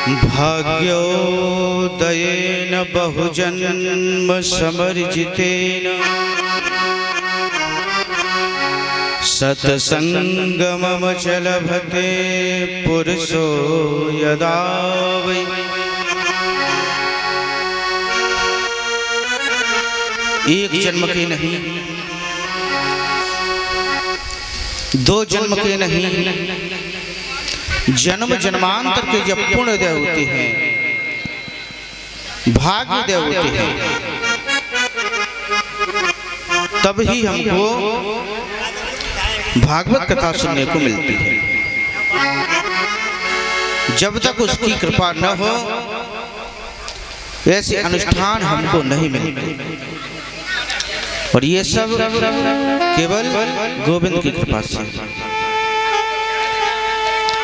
भाग्योदयेन बहुजन्म समर्जितेन सत्संगममचल लभते पुरुषो यदा वै। एक जन्म के नहीं, दो जन्म के नहीं, जन्म जन्मांतर के जब पुण्योदय होते हैं, भाग्योदय होते हैं, तब ही हमको भागवत कथा सुनने को मिलती है। जब तक उसकी कृपा न हो ऐसे अनुष्ठान हमको नहीं मिलते, और ये सब केवल गोविंद की कृपा से।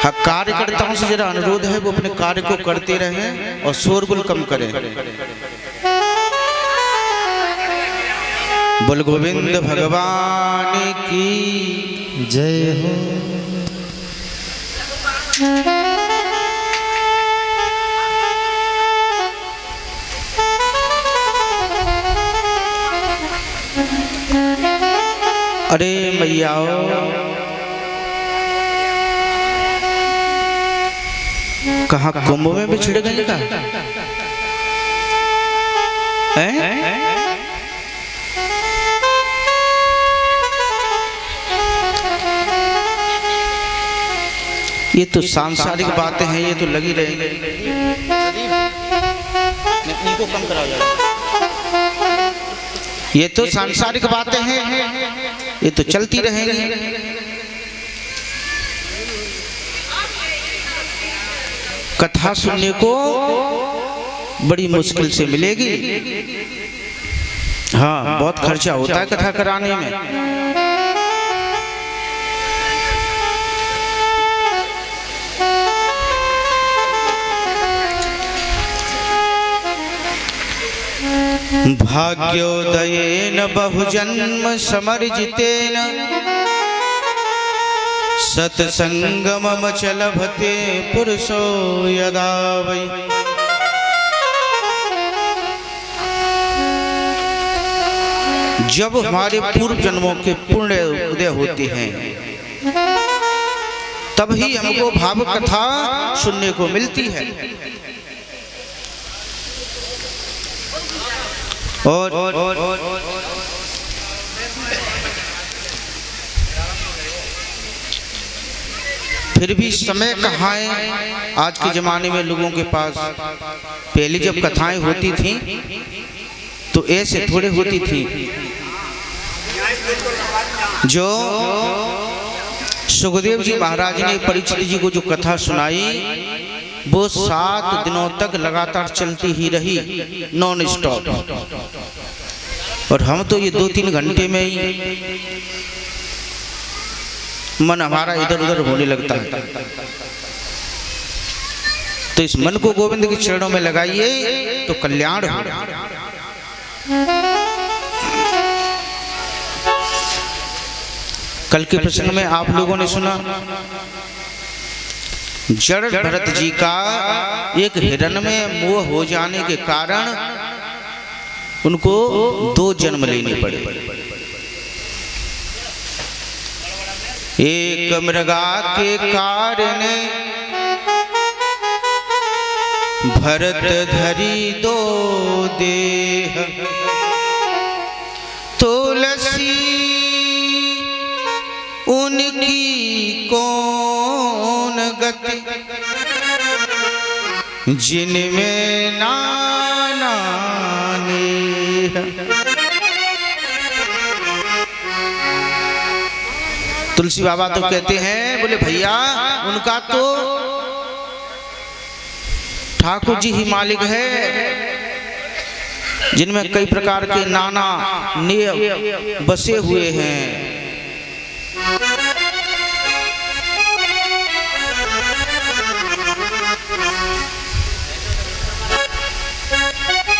हाँ, कार्यकर्ताओं से जरा अनुरोध है वो अपने कार्य को करते रहें और शोरगुल कम करें। बोल गोविंद भगवान की जय हो। अरे मैया कहाँ कुंभ में बिछड़ गए का? ये तो सांसारिक बातें हैं, ये तो लगी रहेंगी। इनको कम करा जाए। ये तो सांसारिक बातें हैं, ये तो चलती रहेंगी। कथा सुनने को बड़ी मुश्किल से मिलेगी। हाँ, बहुत खर्चा होता है कथा कराने में। भाग्योदयेन बहुजन्म समर्जितेन सत्संगममच लभते पुरुषो यदा वै। जब हमारे पूर्व जन्मों के पुण्य उदय होते हैं, तब ही हमको भाव कथा सुनने को मिलती है। और फिर भी समय कहाँ है आज के जमाने में लोगों के पास। पहले जब कथाएं होती थी तो ऐसे थोड़े होती थी। जो सुखदेव जी महाराज ने परीक्षित जी को जो कथा सुनाई, वो 7 दिनों तक लगातार चलती ही रही, नॉन स्टॉप। और हम तो ये 2-3 घंटे में ही मन हमारा इधर उधर होने लगता है। तो इस मन को गोविंद के चरणों में लगाइए तो कल्याण हो। कल के प्रसंग में आप लोगों ने सुना, जड़ भरत जी का एक हिरण में मोह हो जाने के कारण उनको 2 जन्म लेने पड़े। एक मृगा के कारण भरत धरी 2 देह, तुलसी उनकी कौन गति, जिनमें नाना नेह। तुलसी बाबा तो कहते हैं, बोले भैया उनका तो ठाकुर जी ही मालिक है, जिनमें कई प्रकार के नाना नेह बसे हुए हैं।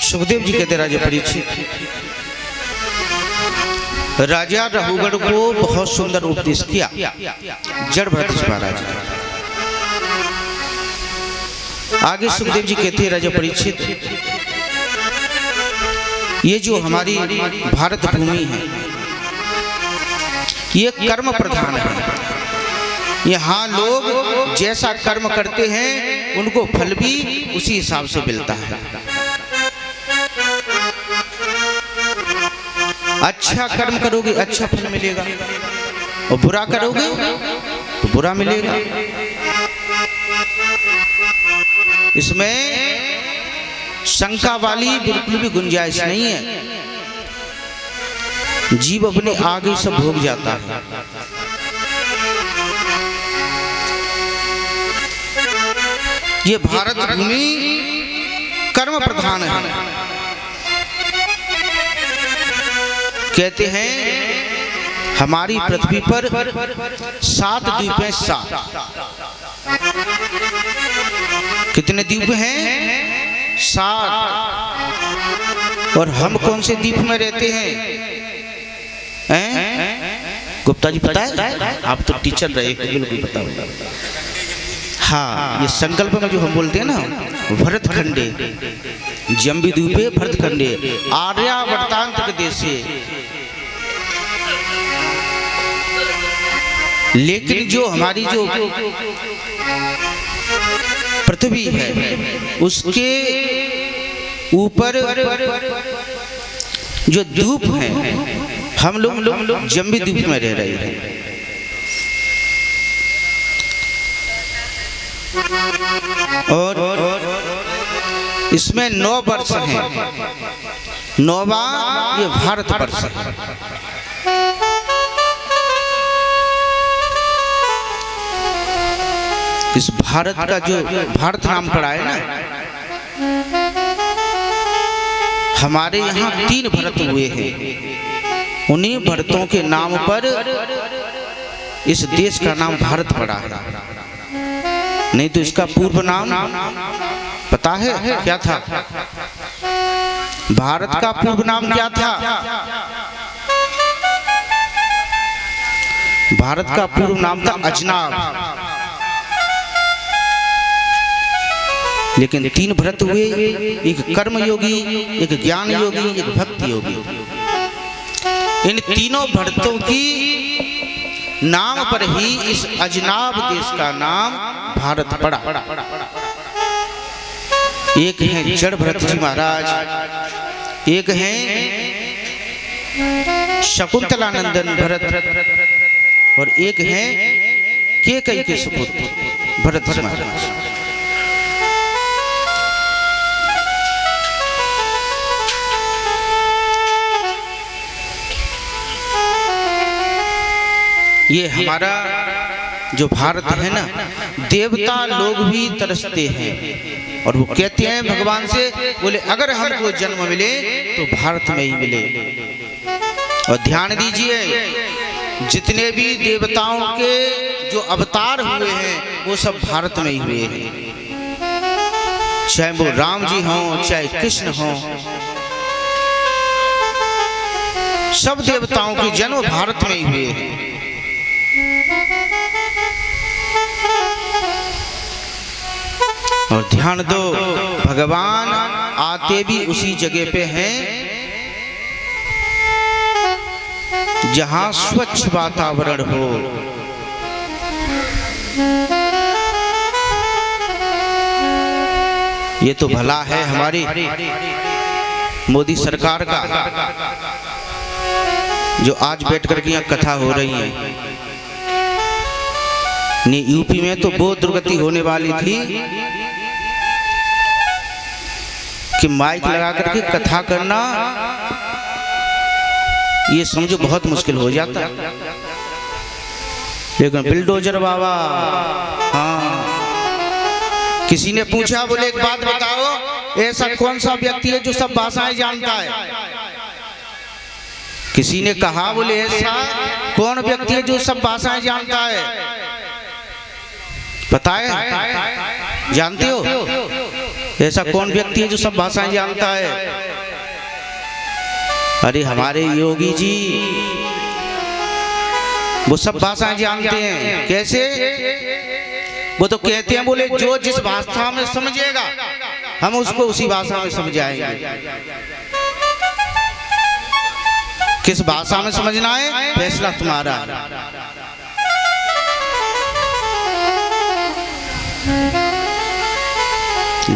सुखदेव जी कहते राजा परीक्षित, राजा रघुगढ़ को बहुत सुंदर उपदेश किया जड़ भरत महाराज। आगे सुखदेव जी कहते हैं, राजा परीक्षित, ये जो हमारी भारत भूमि है ये कर्म प्रधान है। यहाँ लोग जैसा कर्म करते हैं उनको फल भी उसी हिसाब से मिलता है। अच्छा कर्म करोगे अच्छा फल मिलेगा, और बुरा करोगे तो बुरा मिलेगा। इसमें शंका वाली बिल्कुल भी गुंजाइश नहीं है। जीव अपने आगे सब भोग जाता है। ये भारत भूमि कर्म प्रधान है। कहते हैं हमारी पृथ्वी पर 7 द्वीप हैं। 7 कितने द्वीप हैं? 7। और हम कौन से द्वीप में रहते हैं? गुप्ता जी पता है? आप तो टीचर रहे, बिल्कुल पता होगा। हाँ, ये संकल्प में जो हम बोलते हैं ना, भरतखंडे जम्बी द्वीपे भरतखंडे आर्यावर्तांत के देशे। लेकिन जो हमारी जो पृथ्वी है उसके ऊपर जो द्वीप हैं, हम लोग जम्बी द्वीप में रह रहे हैं। और इसमें 9 वर्ष हैं। 9वां ये भारत वर्ष है। इस भारत का जो भारत नाम पड़ा है ना, हमारे यहाँ 3 भरत हुए हैं। उन्हीं भरतों के नाम पर इस देश का नाम भारत पड़ा है। नहीं तो इसका पूर्व नाम पता है क्या था? भारत का पूर्व नाम क्या था? भारत का पूर्व नाम था अजनाब। लेकिन 3 भरत हुए, एक कर्म योगी, एक ज्ञान योगी, एक भक्ति योगी। इन तीनों भरतों की नाम पर ही इस अजनाब देश का नाम भारत पड़ा। एक हैं जड़ भरत जी महाराज, एक हैं शकुंतलानंदन भरत, और एक हैं केकई के सुपुत्र भरत जी महाराज। ये हमारा जो भारत है ना, देवता लोग भी तरसते हैं और वो कहते हैं भगवान से, बोले अगर हमको जन्म मिले तो भारत में ही मिले। और ध्यान दीजिए, जितने भी देवताओं के जो अवतार हुए हैं वो सब भारत में ही हुए हैं। चाहे वो राम जी हों, चाहे कृष्ण हों, सब देवताओं के जन्म भारत में ही हुए हैं। और ध्यान दो, भगवान आते भी उसी जगह पे हैं जहां स्वच्छ वातावरण हो। ये तो भला है हमारी मोदी सरकार का, जो आज बैठ कर के यहाँ कथा हो रही है। नहीं, यूपी में तो बहुत दुर्गति होने वाली थी कि माइक लगा करके कथा करना ये समझो बहुत मुश्किल हो जाता। लेकिन बिल्डोजर बाबा, हाँ, किसी ने पूछा, बोले एक बात बताओ, ऐसा कौन सा व्यक्ति है जो सब भाषाएं जानता है? किसी ने कहा, बोले ऐसा कौन व्यक्ति है जो सब भाषाएं जानता है? पता है? जानते हो ऐसा कौन व्यक्ति है जो सब भाषाएं जानता है? अरे हमारे योगी जी वो सब भाषाएं जानते हैं। कैसे? वो तो कहते हैं बोले जो जिस भाषा में समझेगा हम उसको उसी भाषा में समझाएंगे। किस भाषा में समझना है फैसला तुम्हारा है।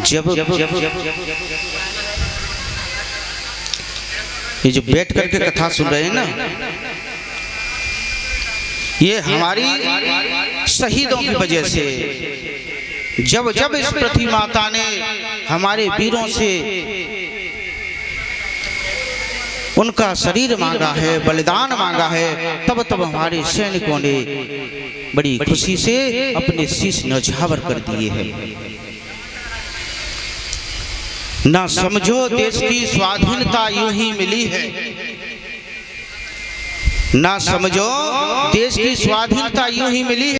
जब ये जो बैठ करके कथा सुन रहे हैं ना, ये हमारी शहीदों की वजह से, जब जब इस पृथ्वी माता ने हमारे वीरों से उनका शरीर मांगा है, बलिदान मांगा है, तब तब हमारे सैनिकों ने बड़ी खुशी से अपने शीश न्यौछावर कर दिए हैं। ना समझो देश की स्वाधीनता यूं ही मिली है, ना समझो देश की स्वाधीनता यूं ही मिली है।